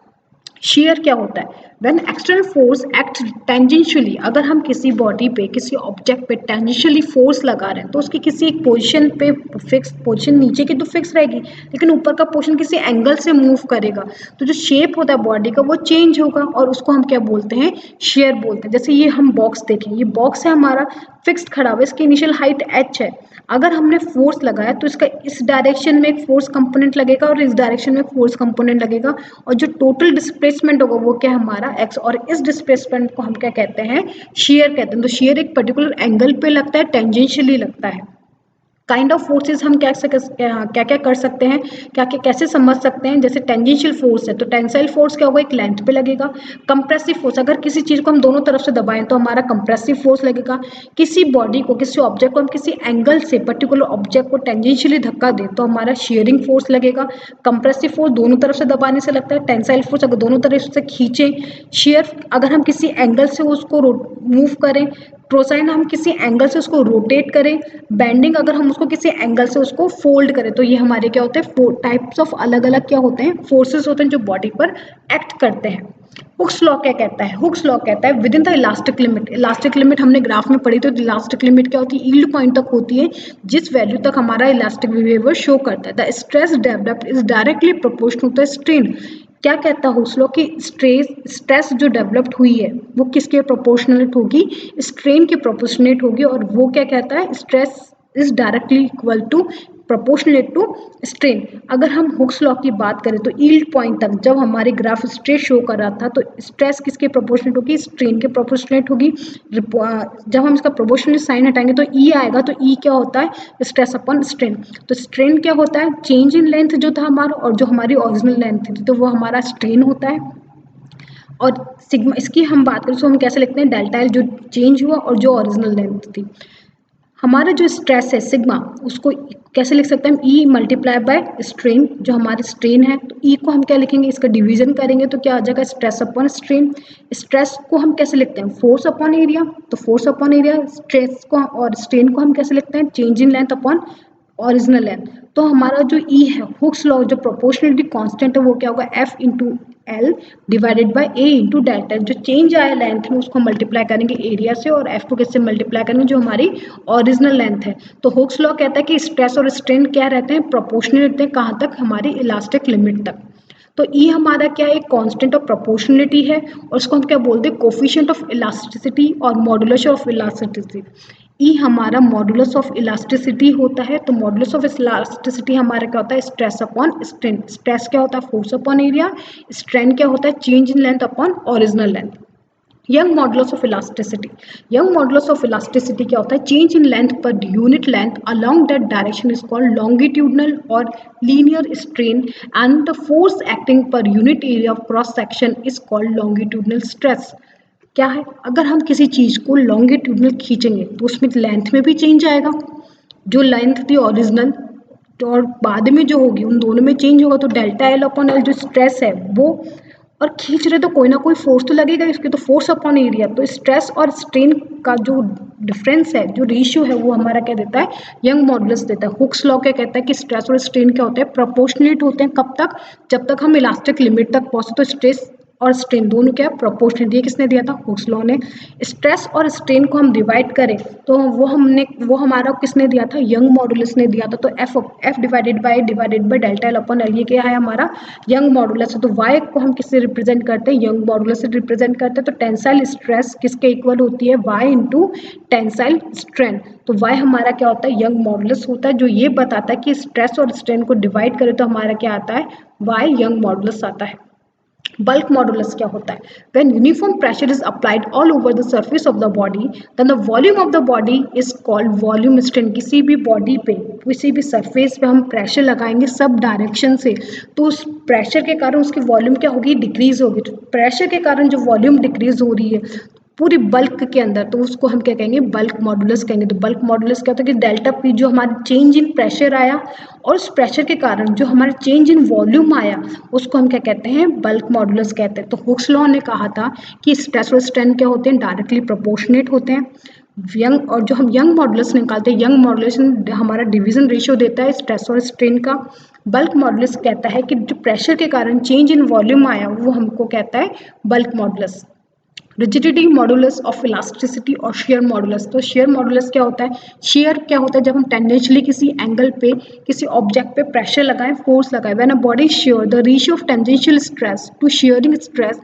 शेयर क्या होता है, when external force act tangentially, अगर हम किसी बॉडी पे, किसी ऑब्जेक्ट पे टेंजेंशियली फोर्स लगा रहे हैं तो उसकी किसी एक पोजीशन पे, फिक्स पोजीशन नीचे की तो फिक्स रहेगी लेकिन ऊपर का पोर्शन किसी एंगल से मूव करेगा, तो जो शेप होता है बॉडी का वो चेंज होगा, और उसको हम क्या बोलते हैं, शेयर बोलते हैं। जैसे ये हम बॉक्स देखें, ये बॉक्स है हमारा, फिक्स्ड खड़ा हुआ, इसकी इनिशियल हाइट h है, अगर हमने फोर्स लगाया तो इसका इस डायरेक्शन में एक फोर्स कंपोनेंट लगेगा और इस डायरेक्शन में फोर्स कंपोनेंट लगेगा, और जो टोटल डिस्प्लेसमेंट होगा वो क्या हमारा x, और इस डिस्प्लेसमेंट को हम क्या कहते हैं, शेयर कहते हैं। तो शेयर एक पर्टिकुलर एंगल पे लगता है, टेंजेंशियली लगता है। काइंड ऑफ फोर्सेस हम क्या क्या कर सकते हैं, क्या क्या कैसे समझ सकते हैं, जैसे टेंजेंशियल फोर्स है तो टेंसाइल फोर्स क्या होगा, एक लेंथ पे लगेगा। कंप्रेसिव फोर्स, अगर किसी चीज को हम दोनों तरफ से दबाएं तो हमारा कंप्रेसिव फोर्स लगेगा। किसी बॉडी को, किसी ऑब्जेक्ट को हम किसी एंगल से पर्टिकुलर ऑब्जेक्ट को टेंजेंशियली धक्का दें तो हमारा शेयरिंग फोर्स लगेगा। कंप्रेसिव फोर्स दोनों तरफ से दबाने से लगता है, टेंसाइल फोर्स अगर दोनों तरफ से खींचे। शेयर अगर हम किसी एंगल से उसको मूव करें। प्रोसाइन हम किसी एंगल से उसको रोटेट करें। बेंडिंग अगर हम उसको किसी एंगल से उसको फोल्ड करें। तो ये हमारे क्या होते हैं, टाइप्स ऑफ अलग अलग क्या होते हैं, फोर्सेस होते हैं जो बॉडी पर एक्ट करते हैं। हुक्स लॉ क्या कहता है, हुक्स लॉ कहता है with in the elastic limit. Elastic limit हमने ग्राफ में पढ़ी, तो इलास्टिक लिमिट क्या होती है, यील्ड पॉइंट तक होती है, जिस वैल्यू तक हमारा इलास्टिक बिहेवियर शो करता है। The stress developed is directly proportional to the strain. क्या कहता है हुक्स लॉ की, स्ट्रेस जो डेवलप्ड हुई है वो किसके प्रोपोर्शनलेट होगी, स्ट्रेन के प्रोपोर्शनेट होगी। और वो क्या कहता है, stress is directly equal to proportionate to strain. अगर हम हुक्स लॉ की बात करें तो यील्ड पॉइंट तक जब हमारे ग्राफ स्ट्रेट शो कर रहा था तो स्ट्रेस किसके प्रोपोर्शनेट होगी, स्ट्रेन के प्रोपोर्शनेट होगी। जब हम इसका प्रोपोर्शनल साइन हटाएंगे तो ई आएगा, तो ई क्या होता है, स्ट्रेस अपॉन स्ट्रेन। तो स्ट्रेन क्या होता है, चेंज इन लेंथ जो था हमारा, और जो हमारी ओरिजिनल लेंथ थी तो वो हमारा स्ट्रेन होता है। और सिग्मा, इसकी हम बात करें तो हम कैसे लिखते हैं, डेल्टा एल जो चेंज हुआ और जो ओरिजिनल लेंथ थी। हमारा जो स्ट्रेस है सिग्मा, उसको कैसे लिख सकते हैं, ई मल्टीप्लाई बाय स्ट्रेन, जो हमारी स्ट्रेन है। तो ई को हम क्या लिखेंगे, इसका डिवीजन करेंगे तो क्या आ जाएगा, स्ट्रेस अपॉन स्ट्रेन। स्ट्रेस को हम कैसे लिखते हैं, फोर्स अपॉन एरिया, तो फोर्स अपॉन एरिया। स्ट्रेस को और स्ट्रेन को हम कैसे लिखते हैं, change in length upon original length. तो हमारा जो ई है, हुक्स लॉ जो प्रोपोर्शनलिटी कांस्टेंट है वो क्या होगा, F into L divided by A into delta. जो चेंज आया लेंथ में उसको मल्टीप्लाई करेंगे एरिया से, और एफ को किससे मल्टीप्लाई करेंगे, जो हमारी ओरिजिनल लेंथ है। तो हुक्स लॉ कहता है कि स्ट्रेस और स्ट्रेन क्या रहते हैं, प्रोपोर्शनल रहते हैं, कहाँ तक, हमारी इलास्टिक लिमिट तक। तो ई हमारा क्या है, कांस्टेंट ऑफ प्रोपोर्शनलिटी है, और उसको हम क्या बोलते हैं, कोफिशिएंट ऑफ इलास्टिसिटी और मॉडुलस ऑफ इलास्टिसिटी। ई हमारा मॉडुलस ऑफ इलास्टिसिटी होता है। तो मॉडुलस ऑफ इलास्टिसिटी हमारा क्या होता है, स्ट्रेस अपॉन स्ट्रेन। स्ट्रेस क्या होता है, फोर्स अपॉन एरिया। स्ट्रेन क्या होता है, change in length upon original length. Young modulus of elasticity. Young modulus of elasticity क्या होता है? Change in length per unit length along that direction is called longitudinal और linear strain and the force acting per unit area of cross section is called longitudinal stress. क्या है? अगर हम किसी चीज को लॉन्गिट्यूडनल खींचेंगे तो उसमें लेंथ में भी चेंज आएगा, जो लेंथ थी ओरिजिनल तो और बाद में जो होगी उन दोनों में चेंज होगा, तो डेल्टा एल अपॉन एल जो स्ट्रेस है वो, और खींच रहे तो कोई ना कोई फोर्स तो लगेगा इसके, तो फोर्स अपॉन एरिया, तो स्ट्रेस और स्ट्रेन का जो डिफरेंस है, जो रेशियो है, वो हमारा क्या देता है? यंग मॉडुलस देता है। हुक्स लॉ क्या कहता है कि स्ट्रेस और स्ट्रेन क्या होते हैं? प्रोपोर्शनेट होते हैं। कब तक? जब तक हम इलास्टिक लिमिट तक पहुंचे, तो स्ट्रेस और स्ट्रेन दोनों क्या है? प्रोपोर्शनेट। ये किसने दिया था? हुक्स लॉ ने। स्ट्रेस और स्ट्रेन को हम डिवाइड करें तो वो हमारा किसने दिया था? यंग मॉडुलस ने दिया था। तो F divided by delta L upon L, ये क्या है? हमारा यंग मॉडुलस है। तो वाई को हम किससे रिप्रेजेंट करते हैं? यंग मॉडुलस से रिप्रेजेंट करते हैं। तो टेंसाइल स्ट्रेस किसके इक्वल होती है? Y into tensile strain. तो वाई हमारा क्या होता है? यंग मॉडुलस होता है, जो ये बताता है कि स्ट्रेस और स्ट्रेन को डिवाइड करें तो हमारा क्या आता है? वाई यंग मॉडुलस आता है। Bulk modulus क्या होता है? When uniform pressure is applied all over the surface of the body, then the volume of the body is called volume strain। किसी भी बॉडी पे, किसी भी सरफेस पे हम प्रेशर लगाएंगे सब डायरेक्शन से, तो उस प्रेशर के कारण उसकी वॉल्यूम क्या होगी? डिक्रीज होगी। तो प्रेशर के कारण जो वॉल्यूम डिक्रीज हो रही है पूरी बल्क के अंदर, तो उसको हम क्या कहेंगे? बल्क मॉडुलस कहेंगे। तो बल्क मॉडुलस क्या होता है कि डेल्टा पी जो हमारा चेंज इन प्रेशर आया और उस प्रेशर के कारण जो हमारा चेंज इन वॉल्यूम आया, उसको हम क्या कहते हैं? बल्क मॉडुलस कहते हैं। तो हुक्स लॉ ने कहा था कि स्ट्रेस और स्ट्रेन क्या होते हैं? डायरेक्टली प्रोपोर्शनेट होते हैं। यंग, और जो हम यंग मॉडुलस निकालते हैं, यंग मॉडुलस हमारा डिवीजन रेशियो देता है स्ट्रेस और स्ट्रेन का। बल्क मॉडुलस कहता है कि जो प्रेशर के कारण चेंज इन वॉल्यूम आया वो हमको कहता है bulk modulus. Rigidity modulus of elasticity और शेयर मॉडुलस। तो शेयर मॉडुलस क्या होता है? शेयर क्या होता है? जब हम टेंडेंशियली किसी एंगल पे किसी ऑब्जेक्ट पे प्रेशर लगाएं, फोर्स लगाएं, when a body shear the ratio of tangential stress to shearing stress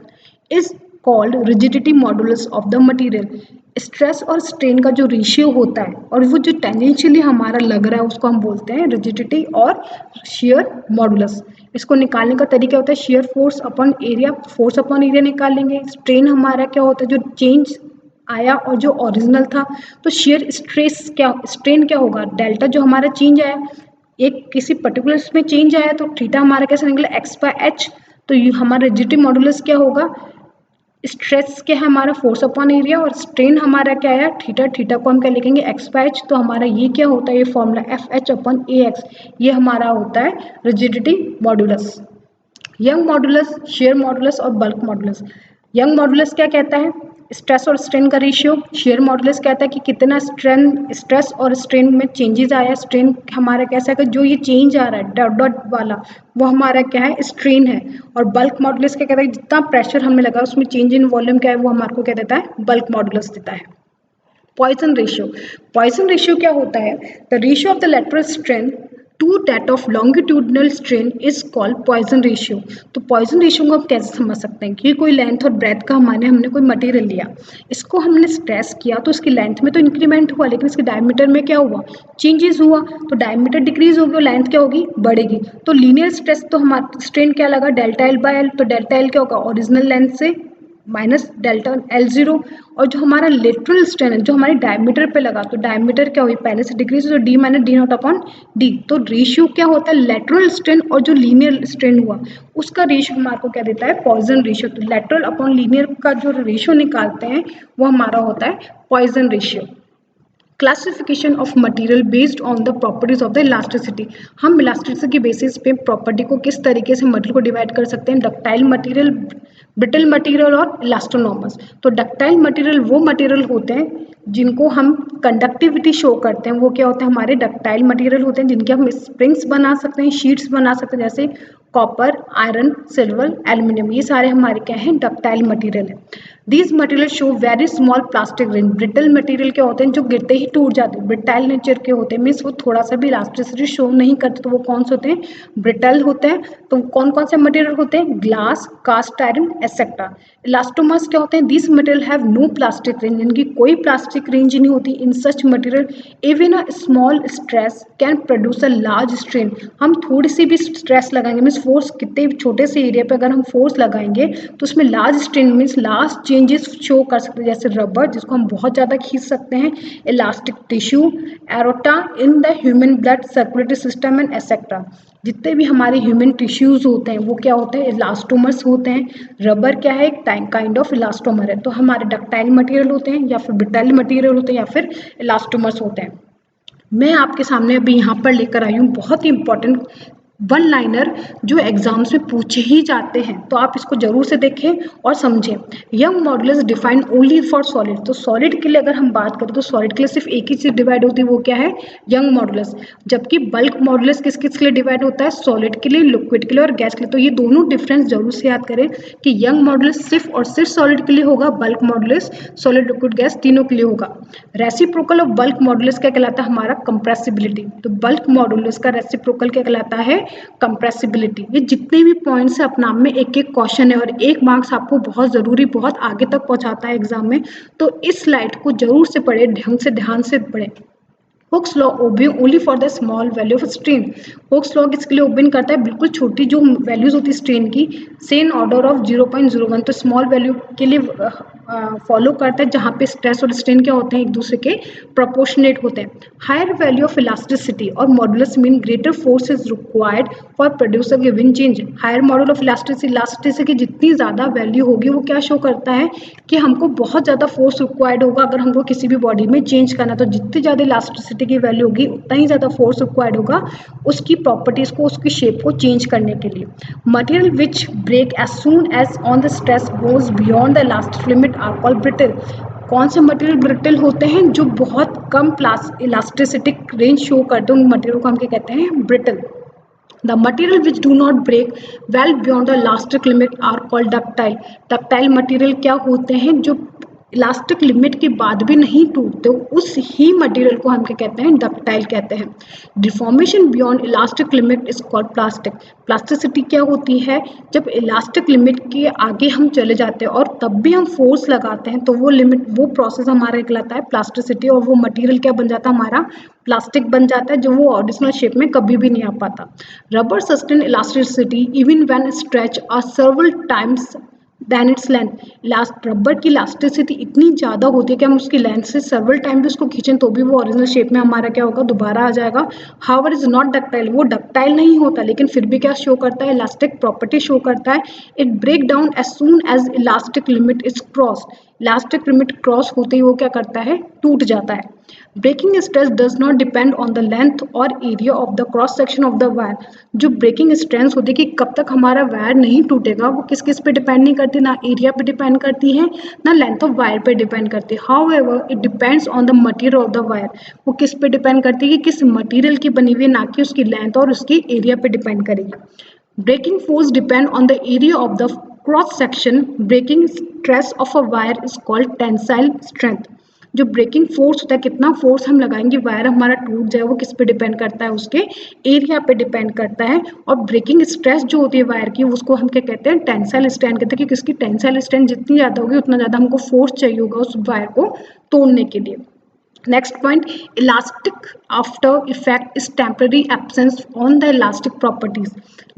is called rigidity modulus of the material. Stress और स्ट्रेन का जो रेशियो होता है और वो जो टेंजेंशियली हमारा लग रहा है उसको हम बोलते हैं रिजिडिटी और शेयर मॉडुलस। इसको निकालने का तरीका होता है shear force upon area. Force upon area निकालेंगे। स्ट्रेन हमारा क्या होता है? जो चेंज आया और जो ओरिजिनल था। तो शेयर स्ट्रेन क्या होगा? डेल्टा जो हमारा चेंज आया, एक किसी पर्टिकुलर में चेंज आया तो थीटा हमारा कैसे निकला? X by H. तो हमारा रिजिडिटी मॉडुलस क्या होगा? स्ट्रेस क्या है हमारा? फोर्स अपॉन एरिया, और स्ट्रेन हमारा क्या है? थीटा। थीटा को हम क्या लिखेंगे? X by H. तो हमारा ये क्या होता है? ये फॉर्मूला एफ एच अपॉन ए एक्स, ये हमारा होता है rigidity modulus. Young modulus, share modulus और बल्क मॉडुलस। यंग मॉडुलस क्या कहता है? स्ट्रेस और स्ट्रेन का रेशियो। शेयर मॉडुलस कहता है कि कितना स्ट्रेस और स्ट्रेन में चेंजेस आया। स्ट्रेन हमारा कैसा है? जो ये चेंज आ रहा है डॉट डॉट वाला, वो हमारा क्या है? स्ट्रेन है। और बल्क मॉडुलस क्या कहता है? जितना प्रेशर हमें लगा उसमें चेंज इन वॉल्यूम क्या है? वो हमारे को क्या देता है? बल्क मॉडुलस देता है। Poisson ratio. पॉइसन रेशियो क्या होता है? The ratio of the lateral strain to that of longitudinal strain is called Poisson ratio. तो पॉइसन रेशियो को हम कैसे समझ सकते हैं कि कोई लेंथ और ब्रेथ का हमने कोई मटेरियल लिया, इसको हमने स्ट्रेस किया तो इसकी लेंथ में तो इंक्रीमेंट हुआ, लेकिन इसके डायमीटर में क्या हुआ? चेंजेस हुआ। तो डायमीटर डिक्रीज होगी और लेंथ क्या होगी? बढ़ेगी। तो लीनियर स्ट्रेस तो हमारा स्ट्रेन क्या लगा? Delta L by L. तो डेल्टा एल क्या होगा? ओरिजिनल लेंथ से माइनस डेल्टा एल जीरो। और जो हमारा लेटरल स्ट्रेन है जो हमारे डायमीटर पे लगा, तो डायमीटर क्या हुई? पहले से डिक्रीज, तो D minus D not upon D. तो रेशियो क्या होता है? लेटरल स्ट्रेन और जो लीनियर स्ट्रेन हुआ उसका रेशियो हमारे को क्या देता है? Poisson ratio. तो लेटरल अपॉन लीनियर का जो रेशियो निकालते हैं वो हमारा होता है Poisson ratio. Classification of material based on the properties of the elasticity. हम इलास्टिसिटी के बेसिस पे प्रॉपर्टी को किस तरीके से मटेरियल को डिवाइड कर सकते हैं? डक्टाइल मटेरियल, ब्रिटल मटेरियल और इलास्टोनॉमस। तो डक्टाइल मटेरियल वो मटेरियल होते हैं जिनको हम कंडक्टिविटी शो करते हैं, वो क्या होते हैं? हमारे डक्टाइल मटेरियल होते हैं जिनके हम स्प्रिंग्स बना सकते हैं, शीट्स बना सकते हैं, जैसे कॉपर, आयरन, सिल्वर, एल्यूमिनियम, ये सारे हमारे क्या हैं? डक्टाइल मटेरियल है। These material show very small plastic ring. Brittle material क्या होते हैं? जो गिरते ही टूट जाते हैं, ब्रिटाइल नेचर के होते हैं, मीन्स वो थोड़ा सा भी इलास्टिसिटी शो नहीं करते, तो वो कौन से होते हैं? ब्रिटल होते हैं। तो कौन कौन से मटेरियल होते हैं? Glass, cast iron, etcetera. Elastomers क्या होते हैं? This material have no plastic ring, इनकी कोई प्लास्टिक रेंज नहीं होती। In such material even a small stress can produce a large strain. हम थोड़ी सी भी स्ट्रेस लगाएंगे, मीन्स फोर्स, कितने छोटे से एरिया पे अगर हम फोर्स लगाएंगे तो उसमें large strain means large change changes show कर सकते हैं, जैसे रबर जिसको हम बहुत ज़्यादा खींच सकते हैं, elastic tissue, aorta in the human blood circulatory system and etcetera. जितने भी हमारे ह्यूमन टिश्यूज होते हैं वो क्या होते हैं, इलास्टोमर्स होते हैं। रबर क्या है, एक काइंड ऑफ इलास्टोमर है। तो हमारे डक्टाइल मटेरियल होते हैं या फिर ब्रिटाइल मटेरियल होते हैं या फिर इलास्टोमर्स होते हैं। मैं आपके सामने अभी यहाँ पर लेकर आई हूँ बहुत ही इंपॉर्टेंट वन लाइनर जो एग्जाम्स में पूछे ही जाते हैं, तो आप इसको जरूर से देखें और समझें। Young modulus defined only for solid. तो सॉलिड के लिए अगर हम बात करें तो सॉलिड के लिए सिर्फ एक ही चीज डिवाइड होती है, वो क्या है, यंग मॉडुलस। जबकि बल्क मॉडुलस किस किस के लिए डिवाइड होता है, सॉलिड के लिए, लिक्विड के लिए और गैस के लिए। तो ये दोनों डिफरेंस जरूर से याद करें कि यंग मॉडुलस सिर्फ और सिर्फ सॉलिड के लिए होगा, bulk modulus solid, liquid, gas तीनों के लिए होगा। रेसिप्रोकल ऑफ बल्क मॉडुलस क्या कहलाता है, हमारा कंप्रेसिबिलिटी। तो बल्क मॉडुलस का रेसिप्रोकल क्या कहलाता है, कंप्रेसिबिलिटी। ये जितने भी पॉइंट्स है अपना में एक एक क्वेश्चन है और एक मार्क्स आपको बहुत जरूरी, बहुत आगे तक पहुंचाता है एग्जाम में। तो इस स्लाइड को जरूर से पढ़े, ढंग से ध्यान से पढ़े। Hooke's law obeying only for the small value of strain. Hooke's law किसके लिए ओबिंग करता है, बिल्कुल छोटी जो वैल्यूज होती है स्ट्रेन की, सेम ऑर्डर ऑफ 0.01। तो स्मॉल वैल्यू के लिए फॉलो करता है जहाँ पे स्ट्रेस और स्ट्रेन क्या होते हैं, एक दूसरे के प्रोपोर्शनेट होते हैं। हायर वैल्यू ऑफ इलास्टिसिटी और modulus mean greater force is required for produce a given change. Higher modulus of elasticity की जितनी ज़्यादा वैल्यू होगी वो क्या शो करता है कि हमको बहुत ज़्यादा फोर्स रिक्वायर्ड होगा अगर हमको किसी भी बॉडी में चेंज करना। तो जितनी ज़्यादा इलास्टिसिटी की वैल्यू होगी उतना ही ज़्यादा फोर्स रिक्वायर्ड होगा उसकी प्रॉपर्टीज़ को, उसकी शेप को चेंज करने के लिए। Material which break as soon as on the stress goes beyond the elastic limit are called brittle. कौन से मटेरियल ब्रिटल होते हैं, जो बहुत कम इलास्टिसिटिक रेंज शो करते हैं, उन मटेरियल को हम क्या कहते हैं, brittle. The material which do not break well beyond the elastic limit are called ductile. Ductile material क्या होते हैं, जो इलास्टिक लिमिट के बाद भी नहीं टूटते, उस ही मटेरियल को हम क्या कहते हैं, डक्टाइल कहते हैं। Deformation beyond elastic limit is called plastic. Plasticity क्या होती है, जब इलास्टिक लिमिट के आगे हम चले जाते हैं और तब भी हम फोर्स लगाते हैं तो वो लिमिट, वो प्रोसेस हमारा कहलाता है प्लास्टिसिटी, और वो मटेरियल क्या बन जाता है, हमारा प्लास्टिक बन जाता है, जो वो ओरिजिनल शेप में कभी भी नहीं आ पाता। Rubber sustain elasticity even when stretch are several times than its length. Rubber की इलास्टिसिटी इतनी ज़्यादा होती है कि हम उसकी लेंथ से सेवरल टाइम भी उसको खींचें तो भी वो ओरिजिनल शेप में हमारा क्या होगा, दोबारा आ जाएगा। हाउएवर इज नॉट डक्टाइल, वो डक्टाइल नहीं होता लेकिन फिर भी क्या शो करता है, इलास्टिक प्रॉपर्टी शो करता है। It break down as soon as elastic limit is crossed. Elastic limit cross होते ही वो क्या करता है, टूट जाता है। Breaking stress does not depend on the length और area of the cross section of the wire. जो ब्रेकिंग स्ट्रेंथ होती है कि कब तक हमारा वायर नहीं टूटेगा, वो किस किस पे डिपेंड नहीं करती, ना एरिया पे डिपेंड करती है ना लेंथ ऑफ वायर पे डिपेंड करती है। However it depends on the material of the wire. वो किस पे डिपेंड करती है कि किस मटेरियल की बनी हुई है, ना कि उसकी लेंथ और उसकी एरिया पे डिपेंड करेगी। Breaking force depend on the area of the cross section. Breaking stress of a wire is called tensile strength. जो ब्रेकिंग फोर्स होता है, कितना फोर्स हम लगाएंगे वायर हमारा टूट जाए, वो किस पे डिपेंड करता है, उसके एरिया पे डिपेंड करता है। और ब्रेकिंग स्ट्रेस जो होती है वायर की, उसको हम क्या कहते हैं, टेंसाइल स्ट्रेंथ कहते हैं, कि उसकी टेंसाइल स्ट्रेंथ जितनी ज़्यादा होगी उतना ज़्यादा हमको फोर्स चाहिए होगा उस वायर को तोड़ने के लिए। Next point, elastic after effect is temporary absence on the elastic properties.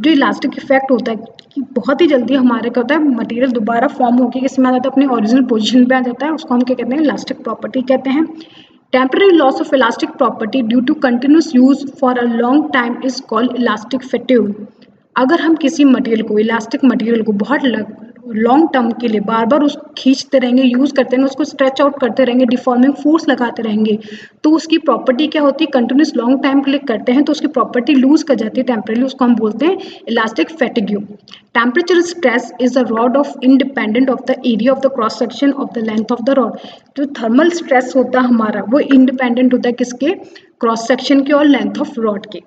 जो इलास्टिक इफेक्ट होता है कि बहुत ही जल्दी हमारे क्या होता है, मटेरियल दोबारा फॉर्म होकर किसमें आ जाता है, अपनी ओरिजिनल पोजीशन पे आ जाता है, उसको हम क्या कहते हैं, इलास्टिक प्रॉपर्टी कहते हैं। Temporary loss of elastic property due to continuous use for a long time is called elastic fatigue. अगर हम किसी मटेरियल को, इलास्टिक मटेरियल को बहुत लॉन्ग टर्म के लिए बार बार उस खींचते रहेंगे, यूज़ करते रहेंगे, उसको स्ट्रेच आउट करते रहेंगे, डिफॉर्मिंग फोर्स लगाते रहेंगे, तो उसकी प्रॉपर्टी क्या होती है, कंटिन्यूस लॉन्ग टाइम के लिए करते हैं तो उसकी प्रॉपर्टी लूज कर जाती है टेम्परेली, उसको हम बोलते हैं elastic fatigue. Temperature stress is a rod of independent of the area of the cross section of the length of the rod. जो थर्मल स्ट्रेस होता है हमारा, वो इंडिपेंडेंट होता है किसके, क्रॉस सेक्शन के और लेंथ ऑफ रॉड के।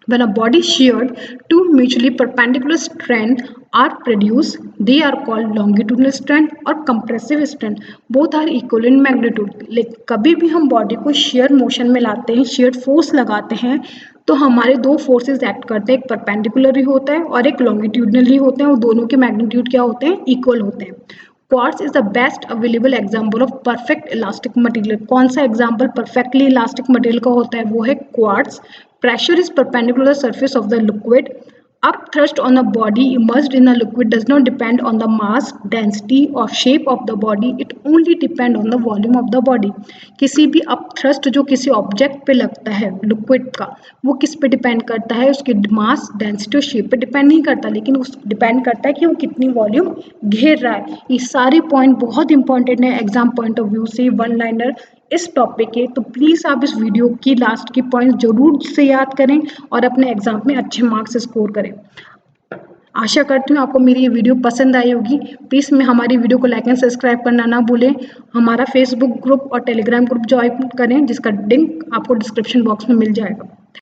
When a body sheared, two mutually perpendicular strands are produced. They are called longitudinal strand और compressive strand. Both are equal in magnitude. लेकिन कभी भी हम बॉडी को shear मोशन में लाते हैं, shear फोर्स लगाते हैं, तो हमारे दो फोर्सेस एक्ट करते हैं, एक परपेंडिकुलर होता है और एक लॉन्गिट्यूडनली होते हैं, और दोनों के मैग्नीट्यूड क्या होते हैं, इक्वल होते हैं। Quartz is the best available example of perfect elastic material. कौन सा एग्जाम्पल परफेक्टली इलास्टिक मटेरियल का होता है, वो है quartz. Pressure is perpendicular surface of the liquid. Upthrust on a body immersed in a liquid does not depend on the mass, density or shape of the body. It only depend on the volume of the body. किसी भी upthrust जो किसी object पे लगता है liquid का, वो किस पे डिपेंड करता है? उसके मास, डेंसिटी और शेप पे डिपेंड नहीं करता, लेकिन उस डिपेंड करता है कि वो कितनी वॉल्यूम घेर रहा है। ये सारे पॉइंट बहुत इंपॉर्टेंट है एग्जाम पॉइंट ऑफ व्यू से, वन लाइनर इस टॉपिक के। तो प्लीज़ आप इस वीडियो की लास्ट की पॉइंट जरूर से याद करें और अपने एग्जाम में अच्छे मार्क्स स्कोर करें। आशा करती हूँ आपको मेरी ये वीडियो पसंद आई होगी। प्लीज़ में हमारी वीडियो को लाइक एंड सब्सक्राइब करना ना भूलें। हमारा फेसबुक ग्रुप और टेलीग्राम ग्रुप ज्वाइन करें, जिसका लिंक आपको डिस्क्रिप्शन बॉक्स में मिल जाएगा।